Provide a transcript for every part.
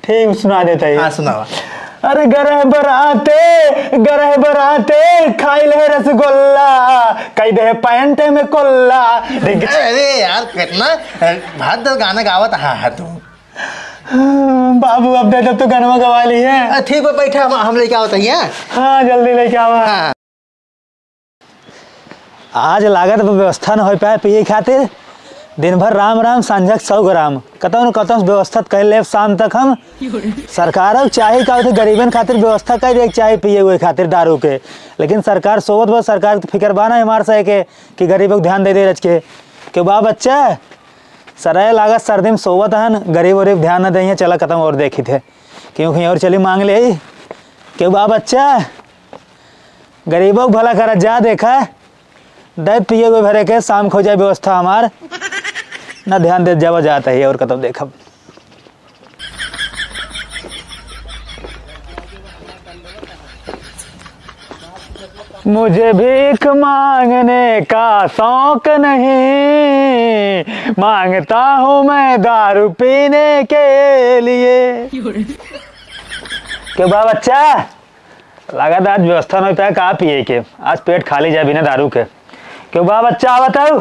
ठीक सुना देता है। हाँ सुनावा। अरे गरह बराते खाई ले रसगुल्ला कई दे पैंट में कोल्ला। अरे यार कितना भात गाना गावत हाँ तू। बाबू अब दे तो गनवा गवा ली है। ठीक है बैठा हम लेके आओ तैया। हाँ जल्दी लेके आवा। हाँ। आज लागत व्यवस्था न हो पाए पिए खातिर दिन भर राम राम सांझक 100 ग्राम कतौ व्यवस्था कर ले शाम तक हम सरकार चाहे का गरीबन खातिर व्यवस्था कर दे चाहे पिए हुए खातिर दारू के। लेकिन सरकार सोवत बस सरकार फिक्र बाना हमार से के कि गरीबों को ध्यान दे रच के बा बच्चा सराय लागत सर्दी में सोवत हन गरीब वरीब ध्यान न दे चला खत्म और देखी थे क्योंकि और चली मांग ले के बा बच्चा गरीबों को भला कर जा देखा दे पिए हुए भरे के शाम खो जाए व्यवस्था हमार ना ध्यान दे जावा जाता है और कतब देखब। मुझे भीख मांगने का शौक नहीं मांगता हूँ मैं दारू पीने के लिए। क्यों बा बच्चा लगातार आज व्यवस्था नहीं पाया कहाँ पिए के आज पेट खाली जाए बिना दारू के। क्यों बा बच्चा बताओ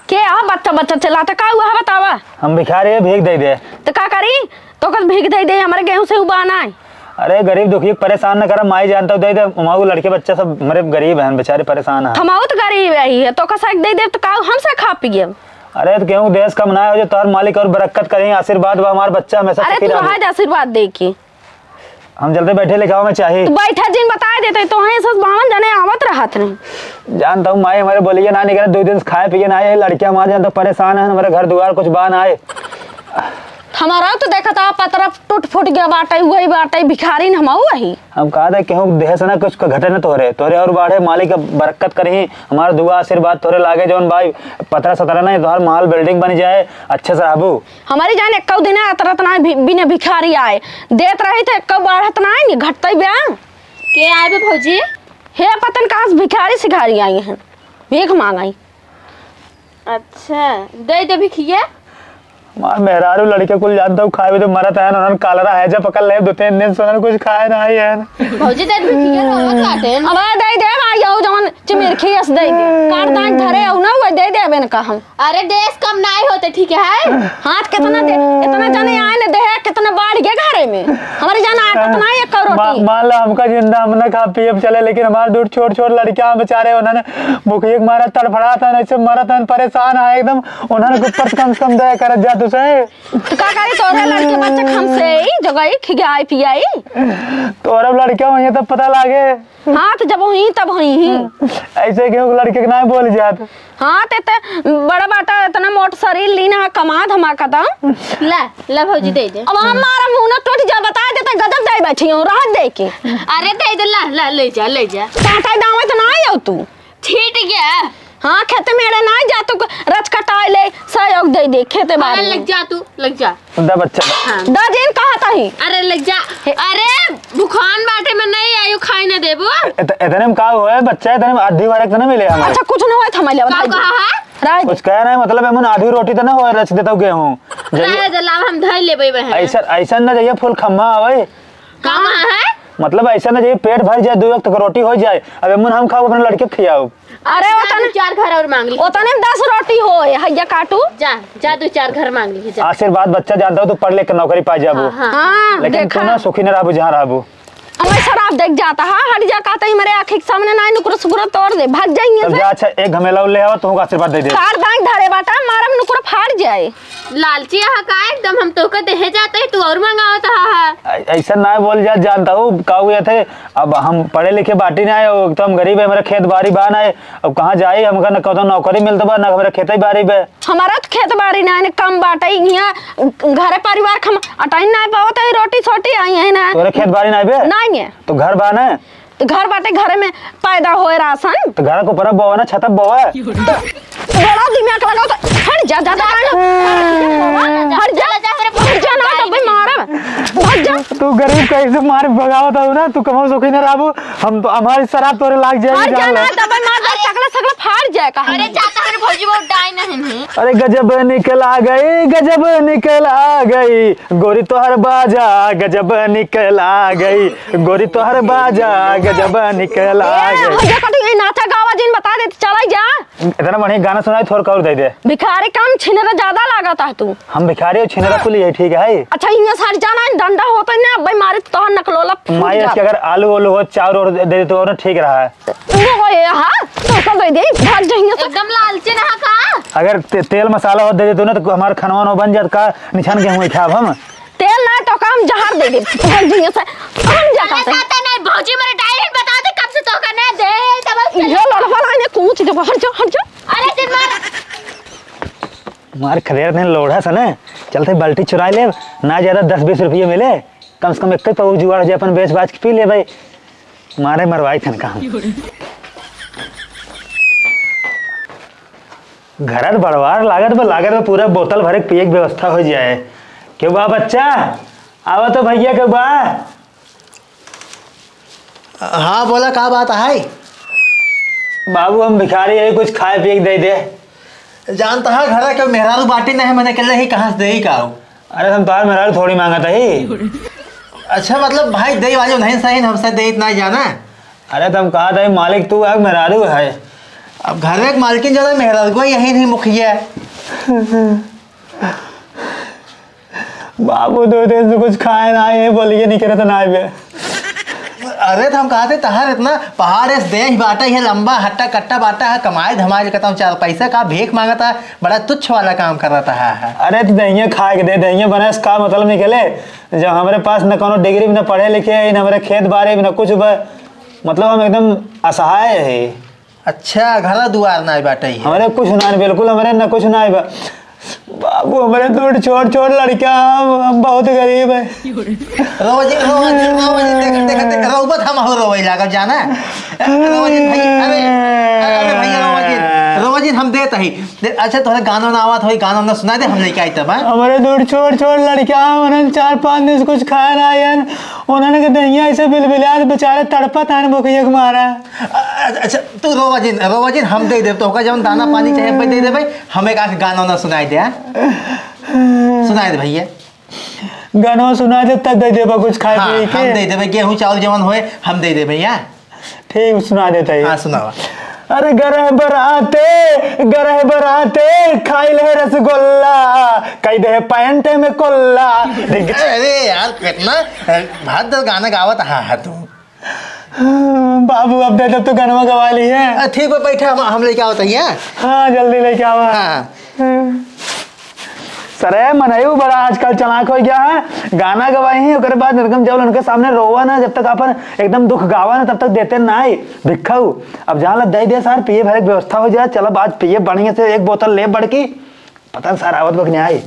के बच्चा बच्चा चलाता का हुआ बतावा। हम भिखारी भीख दे दे तो का करी तो कल भीख दे दे हमारे गेहूं से उबाना है। अरे गरीब दुखी परेशान न कर माई जानता हूँ दे दे उमाऊ लड़के बच्चा सब मेरे गरीब हैं बेचारे परेशान है। हमाऊ तो गरीब है तो का दे दे तो का हमसे खा पिए। अरे तो क्यों देश का मनाया हो जो तोहर मालिक और बरकत करें आशीर्वाद वो हमारा बच्चा हमेशा। अरे तू आज आशीर्वाद दे के हम जल्दी बैठे लिखाओ में चाहिए। तो बैठा जिन बता देते तो है सब बावन जने आवत रहत नहीं। जानता हूँ माई हमारे बोलिए ना निकले 2 दिन से खाए पिए ना आए लड़कियां हमारे जानता परेशान है हमारे घर द्वार कुछ बान आए। हमारा तो देखा था पतरा टूट फूट गया बाटे वही बाटे भिखारी न हमाऊ वही। हम कहा था क्यों देह से ना कुछ घटे न तोरे और बाढ़े मालिक बरकत करी हमारा दुआ आशीर्वाद तोरे लागे जौन भाई पतरा सतरा नहीं तोहर महल बिल्डिंग बन जाए अच्छे से रहबू। हमारी जान एक दिन अतरत ना बिना भिखारी आए देत रही थे एक बढ़त ना घटते ब्याह के आए बे भौजी हे पतन कहाँ से भिखारी सिखारी आई हैं भीख मांगाई। अच्छा दे दे भिखिया मार मेहरारू लड़के कुल जानता हूँ खाए तो मरत है उन्होंने कालरा है जब पकड़ ले 2-3 दिन से उन्होंने कुछ खाया ना ही है। भौजी दे भिखिया रोवा काटे अब दे दे भाई यो जवन चिमिरखी अस दे दे काट दान धरे औ ना वो दे दे बेन का हम। अरे देश कम नहीं होते ठीक है हाथ कितना दे इतना जाने आए ने दे कितना बाढ़ गया घरे में हमारी जान आटा तो नहीं एक रोटी मान लो हमका जिंदा हम ना खा पिए चले लेकिन हमारे दूर छोट लड़कियां बेचारे उन्होंने भूखे मारा तड़फड़ा था ऐसे मरा था परेशान है एकदम उन्होंने ऊपर कम से कम दया कर जा तो का करे तोरे लड़के बच्चे हमसे जगह खिगाई पियाई तोरे लड़के वही तब पता लागे। हाँ तो जब हुई तब हुई ऐसे क्यों लड़के के ना बोल जात। हाँ ते बड़ा बाटा इतना मोट शरीर लीना कमाद हमार कदम ला भौजी दे दे। अब हमारा मुंह ना टूट जा बता देते गदब दे बैठी हूं राहत दे के। अरे दे दे ला ले जा कांटा दावे तो ना आयो तू ठीक गया। हाँ खेते मेरे ना जा तू रच कटाई ले सहयोग दे दे खेते बारे लग जा दा बच्चा दाजीन कहा था ही। अरे लग जा अरे भूखान बाटे में नहीं आयो खाई ना देबो इतने में का हुआ बच्चा इतने आधी बार तो ना मिले हमें। अच्छा कुछ ना हुआ था मैं कहा कुछ कह रहा है मतलब हम आधी रोटी तो ना हो रच देता हूं गेहूं जलाव हम धर लेबे बहन ऐसा ना जाइए फुल खम्मा आवे कहां है मतलब ऐसा ना जाइए पेट भर जाए 2 वक्त तक रोटी हो जाए अब एमन हम खाओ अपने लड़के खियाओ। अरे ओतने 4 घर और मांग ली ओतने 10 रोटी हो हैया काटू जा 2-4 घर मांग ली जा। आशीर्वाद बच्चा जानता हो तो पढ़ लेकर नौकरी पा जाबू। हां लेकिन तू ना सुखी न रहबू जहां रहबू। हमें शराब देख जाता है हट जा कहता ही मेरे आंखें के सामने ना नुकुर सुकुर तोड़ दे भाग जाएंगे तब जा। अच्छा एक घमेला ले आवा तुमको आशीर्वाद दे दे कार दांग धरे बाटा मारम नुकुर फाड़ जाए लालची है का एकदम हम तो को देहे जाते है तू और मंगावत है ऐसा ना बोल जा जानता हूँ का हुए थे अब हम पढ़े लिखे बाटी ना आए तो हम गरीब है मेरा खेत बाड़ी बान आए अब कहाँ जाए हमका न कौन नौकरी मिलता बा ना हमारा खेत ही बाड़ी बे हमारा तो खेत बाड़ी ना कम बाटा यहाँ घरे परिवार खम अटाई ना पावत है रोटी छोटी आई है ना तोरे खेत बाड़ी ना बे नहीं है तो घर बान है तो घर बाटे घरे में पैदा होए राशन तो घर को पर बोवा ना छत बोवा बड़ा दिमाग लगाओ तो हट जा ना तब मारा भाग जा। तू गरीब कैसे मार भगावत हो ना तू कमाओ सुखी न रहबू हम तो हमारी शराब तोरे लाग जाएगी हट जा ना तब मार सकला सगला फाड़ जाए का। अरे जाता है भौजी वो डाई नहीं। अरे गजब निकल आ गई, गजब निकल आ गई गोरी तोहर बाजा, गजब निकल आ गई गोरी तोहर बाजा, गजब निकल आ गई। भैया कटी नाचा गावा जिन बता दे चला जा। इतना बढ़िया गाना सुनाई थोड़ा और दे दे। भिखारी काम छिनरा ज्यादा लागता है तू। हम भिखारी और छिनरा कुल यही ठीक है। अच्छा यहाँ सर जाना है डंडा होता है ना भाई मारे तो नकलोला माई के अगर आलू वालू हो चावल और दे दे तो और ठीक रहा है। वो ये हां तो कर दे भाग जाएंगे एकदम लालची ना का। अगर तेल मसाला हो दे दे तो ना तो हमारा खानवा न बन जात का निशान गेहूं खाब हम। तेल ना तो काम जहर दे दे भाग जाएंगे से हम जाता है। पता नहीं भौजी मेरे डायरेक्ट बता दे कब से तो करना दे तब ये लड़वा लाने कूच दे हट जा। अरे दिन मार मार खदेर ने लोढ़ा सा ना चलते बाल्टी चुरा ले ना ज्यादा 10-20 रुपये मिले कम से कम एक पाऊ जुगाड़ हो जाए अपन बेच बाच के पी ले भाई। मारे मरवाई थन काम घर बड़वार लागत में पूरा बोतल भरे पिए की व्यवस्था हो जाए। क्यों बा बच्चा आवा तो भैया क्यों बा। हाँ बोला क्या बात है। बाबू हम भिखारी है कुछ खाए पिए दे दे। जानता है घर के मेहरारू बाटी नहीं मैंने कल ही कहाँ से दे का। अरे हम तार मेहरारू थोड़ी मांगा था ही। अच्छा मतलब भाई दे वाले नहीं सही हमसे दे इतना जाना। अरे तुम कहा था मालिक तू है मेहरारू है। अब घर में मालकिन ज्यादा मेहरारू को यही नहीं मुखिया है। बाबू 2 दिन से कुछ खाए ना ये बोलिए नहीं करे तो ना आए। अरे तो हम कहा थे तहार इतना पहाड़ है देश बाटा है लंबा हट्टा कट्टा बाटा है कमाए धमाए कहता हूँ 4 पैसा का भीख मांगा था बड़ा तुच्छ वाला काम कर रहा था। अरे तो दहिया खा के दे दहिया बना का मतलब निकले जब हमारे पास न कोनो डिग्री न पढ़े लिखे न हमारे खेत बारे में न कुछ मतलब हम एकदम असहाय है। अच्छा घर दुआर ना बाटा ही हमारे कुछ ना बिल्कुल हमारे न कुछ ना बाबू हमारे दूर छोट लड़का हम बहुत गरीब है। रोजी रोबत हम हो रोई लागत जाना रोजी भाई अरे भैया रोजी हम देते ही। अच्छा थोड़ा गाना ना आवा थोड़ी गाना ना सुना दे हम लेके आई तब। हमारे दूर छोट लड़का उन्होंने 4-5 दिन से कुछ खाया ना आया उन्होंने के दहिया ऐसे बिलबिला बेचारे तड़पा था भूखिया के मारा। अच्छा तू रोवाजिन हम दे दे तो जब दाना पानी चाहिए दे दे भाई हमें का गाना ना सुनाई दे। सुनाई दे भैया गाना सुना दे तब दे दे कुछ खाए पिए के। हम दे दे गेहूं चावल जवन होए हम दे दे भैया। ठीक सुना देता है। हाँ सुनावा। अरे गरह बराते खाई ले रसगुल्ला कई दे पैंट में कोल्ला। अरे यार कितना भात दल गाना गावत है तू। बाबू अब दे तब तो गाना गवा ली है। ठीक है बैठा हम लेके आवत है। हाँ जल्दी लेके आवा। हाँ सरे मनयू बड़ा आजकल चलाक हो गया है गाना गवाई है उसके बाद निर्गम जब उनके सामने रोवा ना जब तक अपन एकदम दुख गावा ना तब तक देते ना ही भिक्खाऊ। अब जहाँ लग दे सर पिए भरे की व्यवस्था हो जाए। चलो आज पिए बढ़िया से 1 बोतल ले बढ़ की पता सर आवत वक्त नहीं आई।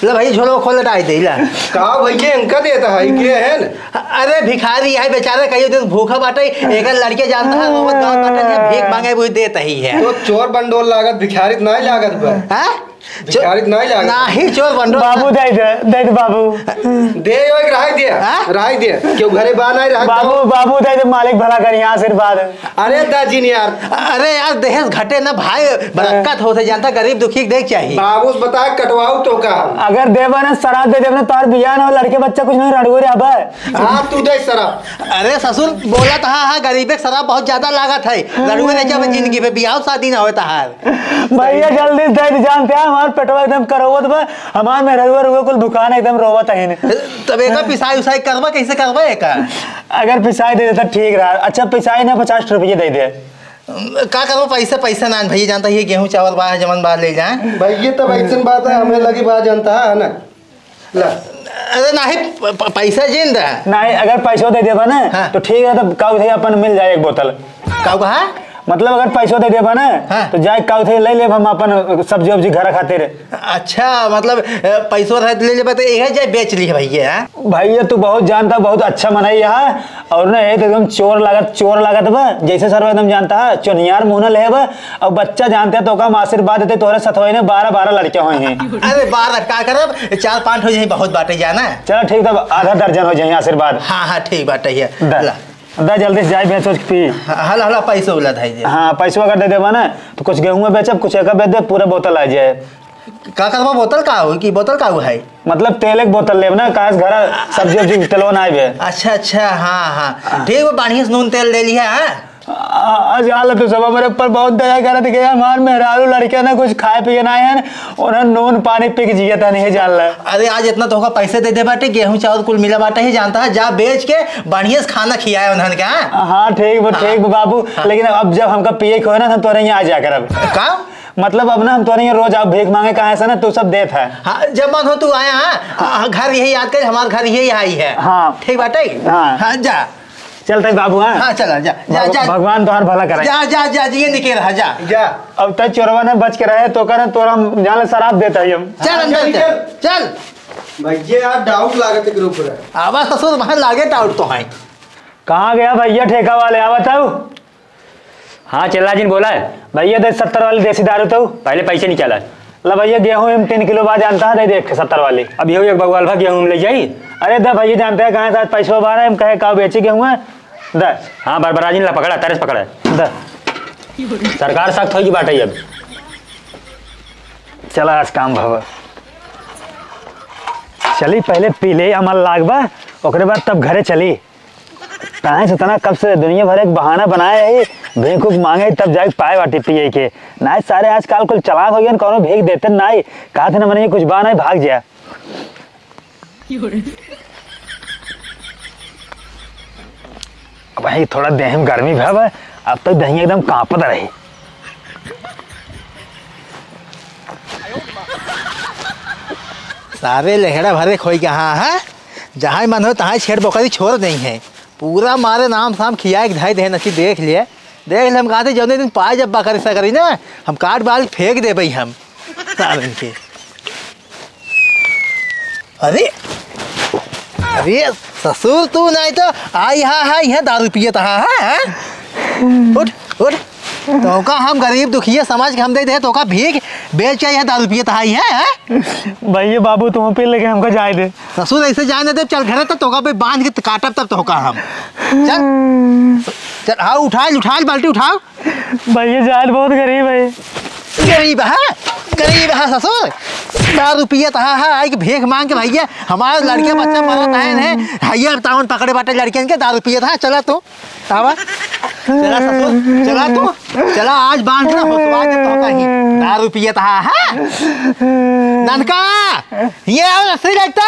ले भाई झोलो खोल डाई दे ला का भैया इनका देता है के है। अरे भिखारी है बेचारा कई दिन भूखा बाटे एक लड़के जानता है वो गांव बाटे भीख मांगे वो देता ही है। तो चोर बंडोल लागत भिखारित नहीं लागत बा। हैं भिखारित नहीं लागत नहीं चोर बंडोल। बाबू दे बाबू दे एक राय दे क्यों घरे बा नहीं रहा बाबू दे मालिक भला करिए आशीर्वाद। अरे दाजी ने यार अरे यार दहेज घटे ना भाई बरकत होते जानता गरीब दुखी देख चाहिए। बाबू बता कटवाऊ तो का अगर देवा ना शराब दे देवना तार बिया ना लड़के बच्चा कुछ नहीं रड़ुए अब। हाँ तू दे शराब। अरे ससुर बोला था हाँ गरीबे शराब बहुत ज्यादा लागत है लड़ुए ने जब जिंदगी पे बियाह शादी ना होता है। भैया जल्दी दे जानते हैं हमारे पेटवा एकदम करवत बा हमार में रहुआ रुआ कुल दुकान एकदम रोवत है। तब एक पिसाई उसाई करवा कैसे करवा एक अगर पिसाई दे देता ठीक रहा। अच्छा पिसाई ना 50 रुपये दे दे का करो पैसा ना भैया जानता है गेहूं चावल बा जमन बा ले जाए भैया तब ऐसी बात है हमें लगी बात जानता है ना। अरे नहीं पैसा जिंद नहीं अगर पैसों दे देबा ना हाँ। तो ठीक है तब काउ थे अपन मिल जाए 1 बोतल। काउ कहा मतलब अगर पैसों दे देबा ना हाँ। तो जाए काउ थे ले लेब हम अपन सब्जी वब्जी घर खातिर। अच्छा मतलब पैसों ले लेबा तो एक जाए बेच ली भैया। भैया तू बहुत जानता बहुत अच्छा मनाई यहाँ और ना एकदम चोर लागत बा जैसे सर एकदम जानता है चोनियार मुँह न ले और बच्चा जानते है तो का आशीर्वाद देते तोरे सतवे ने 12 लड़के हुए हैं। अरे 12 का करब 4-5 हो जाए बहुत बाटे जाना। चलो ठीक तब आधा दर्जन हो जाए आशीर्वाद। हाँ हाँ ठीक बाटे है। दा जल्दी से जाए बेच के पी। हला हला पैसा उला धाई दे। हाँ पैसा अगर दे देबा ना तो कुछ गेहूं में बेचब कुछ एक बेच दे पूरा बोतल आ जाए। का करबा बोतल का हो कि बोतल का हो है? मतलब तेल एक बोतल लेब ना कहाँ से घर सब्जी उब्जी तेलवा ना आए। अच्छा अच्छा हाँ ठीक है बढ़िया से नून तेल ले लिया है। आज हाल तो सब मेरे ऊपर बहुत दया करत के हमार मेहरारू लड़के ना कुछ खाए पिए ना है और नून पानी पी के जिया था नहीं जानला। अरे आज इतना तोहका पैसे दे दे बाटे गेहूं चावल कुल मिला बाटे ही जानता है जा बेच के बढ़िया से खाना खियाए उन्हन के। हाँ ठीक बाबू लेकिन अब जब हमका पिए को है ना तोरे यहाँ आ जा कर अब का मतलब अब ना हम तोरे यहाँ रोज आप भीख मांगे कहाँ से ना तू सब देत है। हाँ जब मन हो तू आया हाँ घर यही याद कर हमारे घर यही आई है। हाँ ठीक बाटे। हाँ जा चलते बाबू। हाँ चला जा जा जा भगवान तुम्हारा भला करे। जा जा जा ये निकल रहा जा जा। अब तक चोरवा ने बच के रहे तो कर तोरा जान शराब देता है हम। चल अंदर चल भैया यार डाउट लागत के ऊपर है। आवाज ससुर वहां लागे डाउट तो है। कहाँ गया भैया ठेका वाले आ बताओ। हाँ चला जिन बोला है भैया दे 70 वाली देसी दारू तो पहले पैसे निकाला। ला भैया गेहूं में 3 किलो बाद जानता है दे देख 70 वाली। अब ये एक बगवाल भा गेहूं ले जाई। अरे दा भैया जानते हैं कहाँ से पैसा बारह हम कहे का बेचे गेहूं है दा। हाँ बरबराजिन ला पकड़ा तरस पकड़ा दा सरकार सख्त होगी बाटे अब। चला आज काम भव चली पहले पी ले अमल लागबा ओकरे बाद तब घरे चली। कहाँ से तना कब से दुनिया भर एक बहाना बनाया है भीख उख मांगे तब जाके पाए बाटी पिए के ना सारे आजकल कुल चलाक हो गए कौनो भीख देते ना कहा थे ना मैंने कुछ बहाना भाग जाए। भाई थोड़ा देह में गर्मी भाव है अब तक दही एकदम कांपत रही। सारे लहड़ा भरे खोई के हाँ है जहाँ मन हो तहाँ छेड़ बोकरी छोड़ नहीं है पूरा मारे नाम शाम खिया के धाई दे नची देख लिए हम कहते जौने दिन पाए जब बकरी सकरी ना हम काट बाल फेंक दे भाई हम सालन के। अरे अरे ससुर तू नहीं तो आई हाँ यहाँ दारू पिए तो हाँ उठ उठ तो का हम गरीब दुखिया समाज के हम दे दे तो का भीख बेच के यहाँ दारू पिए तो आई है। भैया बाबू तुम पी लेके हमको जाए दे ससुर ऐसे जाने दे चल घर तो का बांध के काटब तब तो का हम चल चल आओ उठाल बाल्टी उठाओ। भैया जान बहुत गरीब है गरीब है ससुर दारू पिए तो हाँ आई भीख मांग के भैया हमारे लड़के बच्चा मरत है भैया तावन पकड़े बाटे लड़कियन के दारू पिए था चला तू आवा चला ससुर चला तू चला आज बांध ना होसवा के तो कहीं दारू पिए था हाँ ननका ये आओ रस्सी लगता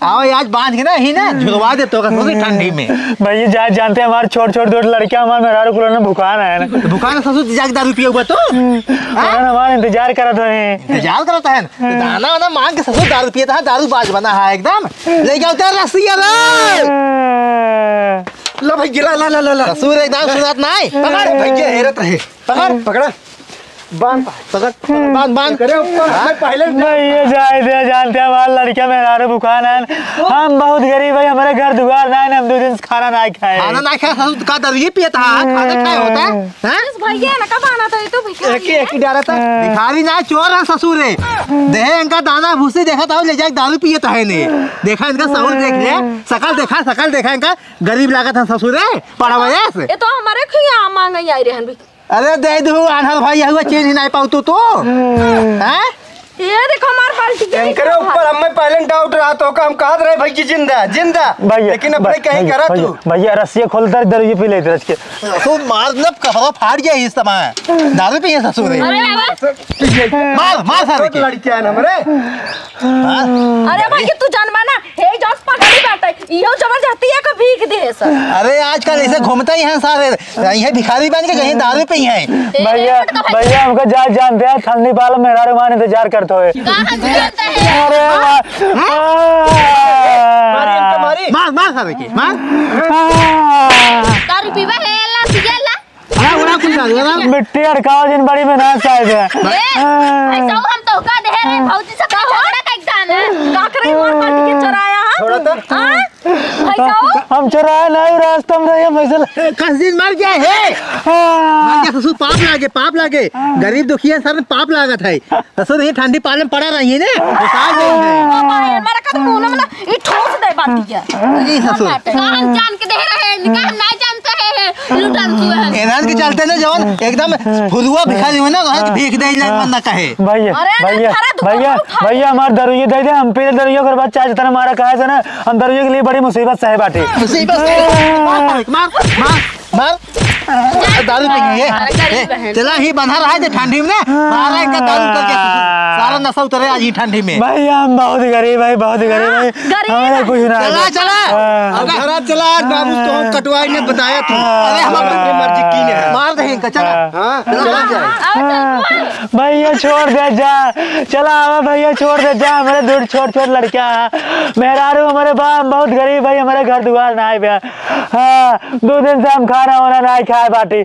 आओ आज बांध के ना ही ना झुलवा दे तो ठंडी में। भैया जा जानते हैं हमारे छोटे छोटे दो लड़कियां हमारे मेहरारू कुल भुखान है ना भुखान ससुर जाके दारू पिए हुआ तो हमारा इंतजार करत है इंतजार करता है दाना वाना मांग के ससुर दारू पिए था दारू बाज बना है एकदम ले जाओ तेरा रस्सी ला भैया ला ला ला ला ससुर एकदम सुनात नहीं पकड़ भैया हेरत रहे पकड़ पकड़ा बांध पकड़ बांध करे ऊपर पहले भैया जाए दे जानते हैं हमारे लड़कियां मेहरारू भुखान है हम बहुत गरीब है हमारे घर दुआर ना है हम 2 दिन से खाना ना खाए ससुर का दारू ये पिए था खाना खाए होता है भैया ना कब आना था तो भैया एक ही डाला था भिखारी ना चोर है ससुर है देह इनका दाना भूसी देखा था ले जाके दारू पिए था है ने देखा इनका सहूर देख लिया शकल देखा इनका गरीब लागत है ससुर है पड़ा वजह से ये तो हमारे खिया मांग आई रहन भी। अरे दे दू आधार भाई हुआ चेंज ही नहीं पाऊ तो हैं ये देखो हमार बाल्टी के करे ऊपर हमें पहले डाउट रहा तो हम कहा रहे भैया जिंदा भैया लेकिन अपने कहीं करा तू भैया रस्सी खोलता दारू ये पी लेते रच के तो मार न कपड़ा फाड़ गया इस समय दारू पिए ससुर मार सारे लड़कियां हमरे। अरे भैया तू जानबा ना हे जस पकड़ी बैठे इहो जबरदस्ती है का भीख दे सर। अरे आजकल ऐसे घूमता ही हैं सारे ये भिखारी बन के कहीं दारू पे ही हैं। भैया हमको जानते हैं ठंडी पाल मेहरारू मान इंतजार करते हुए मार सारे की मार दारू पीवा है ला पियाला उड़ा कुछ दारू मिट्टी अड़काओ जिन बड़ी मेहनत शायद है ऐसा हम तो का दे रहे भौजी से का झगड़ा का एकदम है का करे मोर बाल्टी के चराया थोड़ा तो हां हम चुराए नहीं रास्ता में ये मसल कस दिन मर गया है मर गया ससुर पाप लागे गरीब दुखिया सर पाप लागत है ससुर ये ठंडी पाले में पड़ा रही है ना साल मारे का मुंह में ई ठोस दे बाल्टी के जी ससुर हम जान के दे रहे निकाह नहीं जान लुटन तू है एनान के चलते ना जवन एकदम फुलुआ भिखारी हो ना कहे भीख दे जाए मन ना कहे भैया अरे भैया खरा तू भैया खा। भैया हमार दरुई दे दे हम पी दरुई कर बाद चाय तना मारा कहे से ना हम दरुई के लिए बड़ी मुसीबत सहे बाटे मुसीबत मार दारू पी चला ही बंधा रहा है ठंडी में मारा इनका दारू करके सारा नशा उतरे आज ही ठंडी में भैया हम बहुत गरीब भाई बहुत गरीब भाई गरीब हमारे कुछ ना चला चला अब घर चला आज बाबू तो हम कटवाई ने बताया तू अरे हम अपनी मर्जी की ने मार दे इनका चला हाँ चला जाए भैया छोड़ दे जा चला आवा भैया छोड़ दे जा हमारे दूर छोट छोट लड़का मेहरारू हमारे बाप बहुत गरीब भाई हमारे घर दुआर ना आए हाँ 2 दिन से हम खाना वाना नहीं खाए बाटी